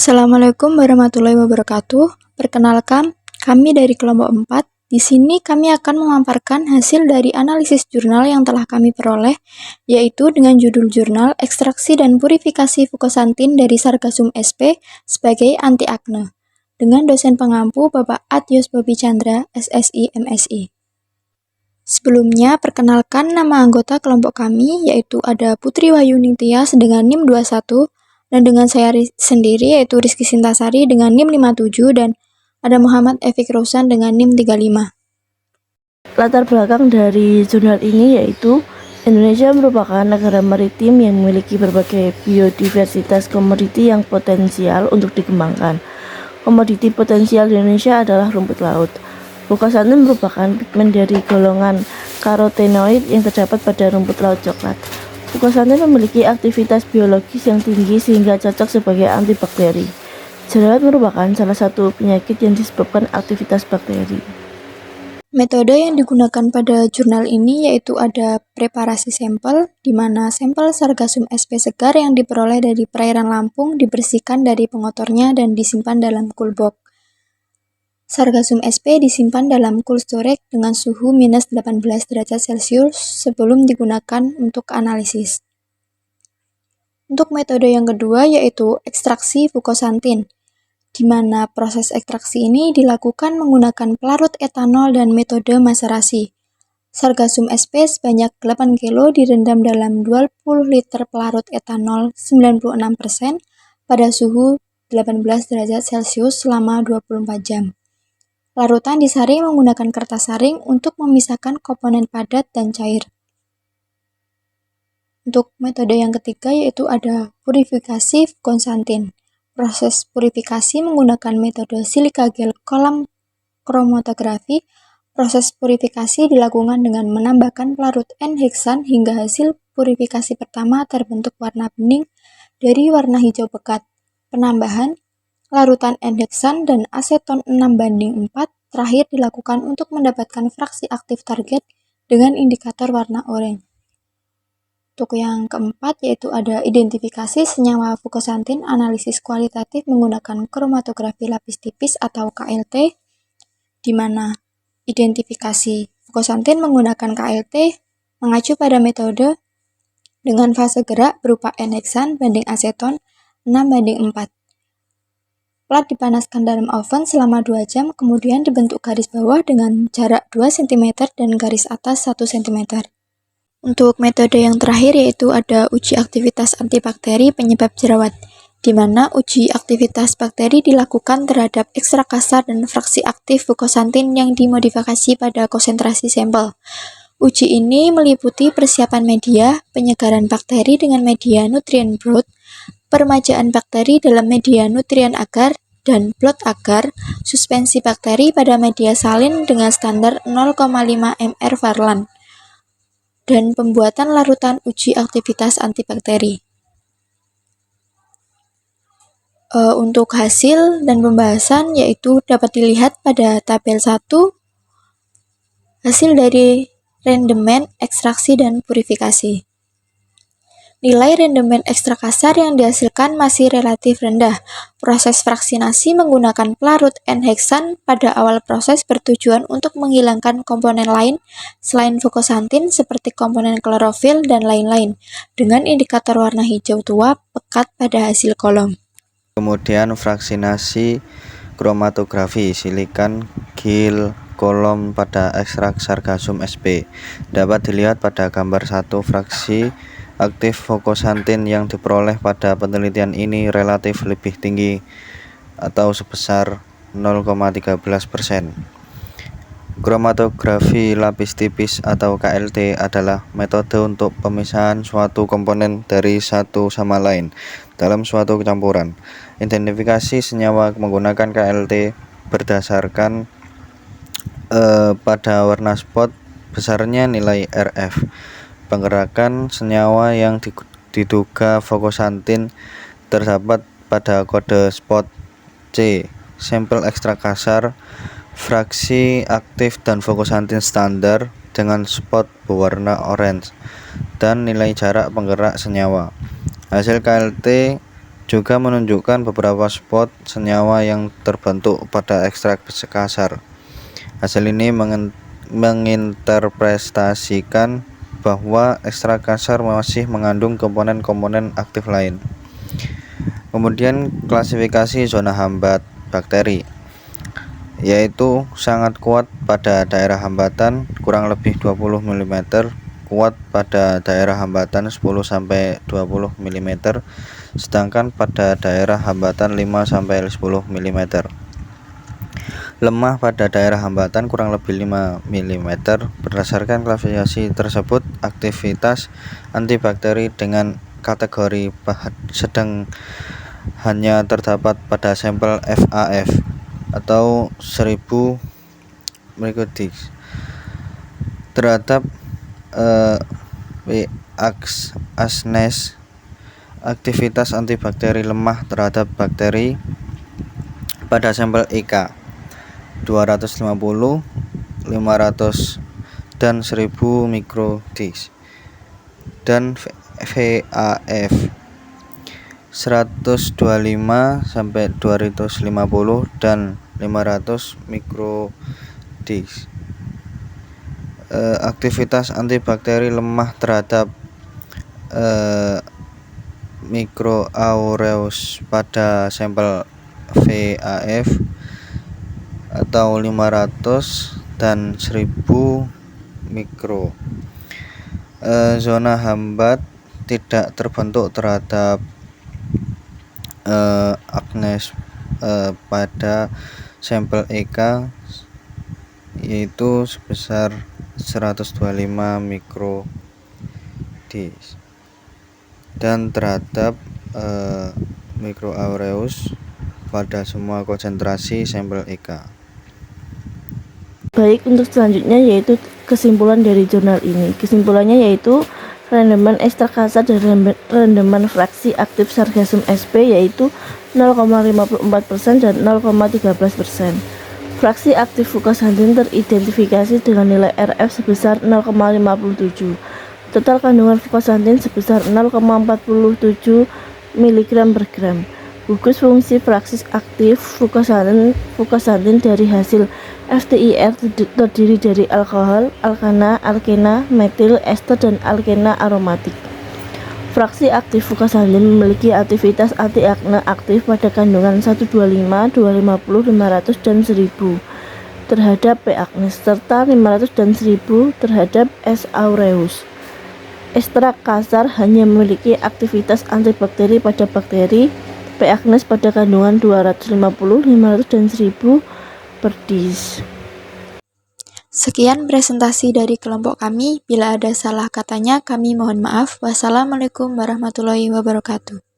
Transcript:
Assalamualaikum warahmatullahi wabarakatuh. Perkenalkan, kami dari kelompok 4. Di sini kami akan memaparkan hasil dari analisis jurnal yang telah kami peroleh, yaitu dengan judul jurnal Ekstraksi dan Purifikasi Fukosantin dari Sargassum sp sebagai anti akne, dengan dosen pengampu Bapak Atyus Bobi Chandra, SSI MSI. Sebelumnya, perkenalkan nama anggota kelompok kami, yaitu ada Putri Wahyuni Tias dengan NIM 21, dan dengan saya sendiri, yaitu Rizky Sintasari dengan NIM 57, dan ada Muhammad Efik Rosan dengan NIM 35. Latar belakang dari jurnal ini yaitu Indonesia merupakan negara maritim yang memiliki berbagai biodiversitas komoditi yang potensial untuk dikembangkan. Komoditi potensial di Indonesia adalah rumput laut. Fukosantin merupakan pigmen dari golongan karotenoid yang terdapat pada rumput laut coklat. Fukosantin memiliki aktivitas biologis yang tinggi sehingga cocok sebagai antibakteri. Jerawat merupakan salah satu penyakit yang disebabkan aktivitas bakteri. Metode yang digunakan pada jurnal ini yaitu ada preparasi sampel, di mana sampel Sargassum sp segar yang diperoleh dari perairan Lampung dibersihkan dari pengotornya dan disimpan dalam cool box. Sargassum sp disimpan dalam cold storage dengan suhu minus 18 derajat Celcius sebelum digunakan untuk analisis. Untuk metode yang kedua yaitu ekstraksi fukosantin, di mana proses ekstraksi ini dilakukan menggunakan pelarut etanol dan metode maserasi. Sargassum sp sebanyak 8 kg direndam dalam 20 liter pelarut etanol 96% pada suhu 18 derajat Celcius selama 24 jam. Larutan disaring menggunakan kertas saring untuk memisahkan komponen padat dan cair. Untuk metode yang ketiga yaitu ada purifikasi fukosantin. Proses purifikasi menggunakan metode silika gel kolam kromatografi. Proses purifikasi dilakukan dengan menambahkan pelarut N-heksan hingga hasil purifikasi pertama terbentuk warna bening dari warna hijau pekat. Penambahan larutan N-heksan dan aseton 6:4 terakhir dilakukan untuk mendapatkan fraksi aktif target dengan indikator warna oranye. Untuk yang keempat yaitu ada identifikasi senyawa fukosantin analisis kualitatif menggunakan kromatografi lapis tipis atau KLT, di mana identifikasi fukosantin menggunakan KLT mengacu pada metode dengan fase gerak berupa N-heksan banding aseton 6:4. Plat dipanaskan dalam oven selama 2 jam, kemudian dibentuk garis bawah dengan jarak 2 cm dan garis atas 1 cm. Untuk metode yang terakhir yaitu ada uji aktivitas antibakteri penyebab jerawat, di mana uji aktivitas bakteri dilakukan terhadap ekstrak kasar dan fraksi aktif fukosantin yang dimodifikasi pada konsentrasi sampel. Uji ini meliputi persiapan media, penyegaran bakteri dengan media nutrien broth, permajaan bakteri dalam media nutrien agar dan blot agar, suspensi bakteri pada media salin dengan standar 0,5 mr Varlan, dan pembuatan larutan uji aktivitas antibakteri. Untuk hasil dan pembahasan yaitu dapat dilihat pada tabel 1, hasil dari rendemen, ekstraksi, dan purifikasi. Nilai rendemen ekstrak kasar yang dihasilkan masih relatif rendah. Proses fraksinasi menggunakan pelarut N-heksan pada awal proses bertujuan untuk menghilangkan komponen lain selain fukosantin seperti komponen klorofil dan lain-lain, dengan indikator warna hijau tua pekat pada hasil kolom. Kemudian fraksinasi kromatografi silikon gel kolom pada ekstrak Sargassum sp. Dapat dilihat pada gambar 1, fraksi aktif fukosantin yang diperoleh pada penelitian ini relatif lebih tinggi atau sebesar 0,13%. Kromatografi lapis tipis atau KLT adalah metode untuk pemisahan suatu komponen dari satu sama lain dalam suatu campuran. Identifikasi senyawa menggunakan KLT berdasarkan pada warna spot besarnya nilai RF. Penggerakan senyawa yang diduga fukosantin terdapat pada kode spot C, sampel ekstrak kasar, fraksi aktif dan fukosantin standar dengan spot berwarna orange, dan nilai jarak penggerak senyawa. Hasil KLT juga menunjukkan beberapa spot senyawa yang terbentuk pada ekstrak kasar. Hasil ini menginterpretasikan bahwa ekstrak kasar masih mengandung komponen-komponen aktif lain. Kemudian klasifikasi zona hambat bakteri, yaitu sangat kuat pada daerah hambatan kurang lebih 20 mm, kuat pada daerah hambatan 10-20 mm, sedangkan pada daerah hambatan 5-10 mm. Lemah pada daerah hambatan kurang lebih 5 mm. Berdasarkan klasifikasi tersebut, aktivitas antibakteri dengan kategori sedang hanya terdapat pada sampel FAF atau 1000 microdix. Terhadap Asnes, aktivitas antibakteri lemah terhadap bakteri pada sampel EK 250, 500 dan 1000 microdix, dan VAF 125 sampai 250 dan 500 microdix. Aktivitas antibakteri lemah terhadap Microaureus pada sampel VAF atau 500 dan 1000 mikro. Zona hambat tidak terbentuk terhadap Asnes pada sampel EK, yaitu sebesar 125 microdix, dan terhadap Microaureus pada semua konsentrasi sampel EK. Baik, untuk selanjutnya yaitu kesimpulan dari jurnal ini. Kesimpulannya yaitu rendeman ekstrak kasar dan rendeman fraksi aktif Sargassum sp yaitu 0,54% dan 0,13%. Fraksi aktif fukosantin teridentifikasi dengan nilai RF sebesar 0,57. Total kandungan fukosantin sebesar 0,47 mg per gram. Gugus fungsi fraksi aktif fukosantin dari hasil FTIR terdiri dari alkohol, alkana, alkena, metil, ester, dan alkena aromatik. Fraksi aktif fukosantin memiliki aktivitas antiakne aktif pada kandungan 125, 250, 500, dan 1000 terhadap P. acnes, serta 500 dan 1000 terhadap S. aureus. Ekstrak kasar hanya memiliki aktivitas antibakteri pada bakteri, P. acnes pada kandungan 250, 500, dan 1000 per dis. Sekian presentasi dari kelompok kami. Bila ada salah katanya, kami mohon maaf. Wassalamualaikum warahmatullahi wabarakatuh.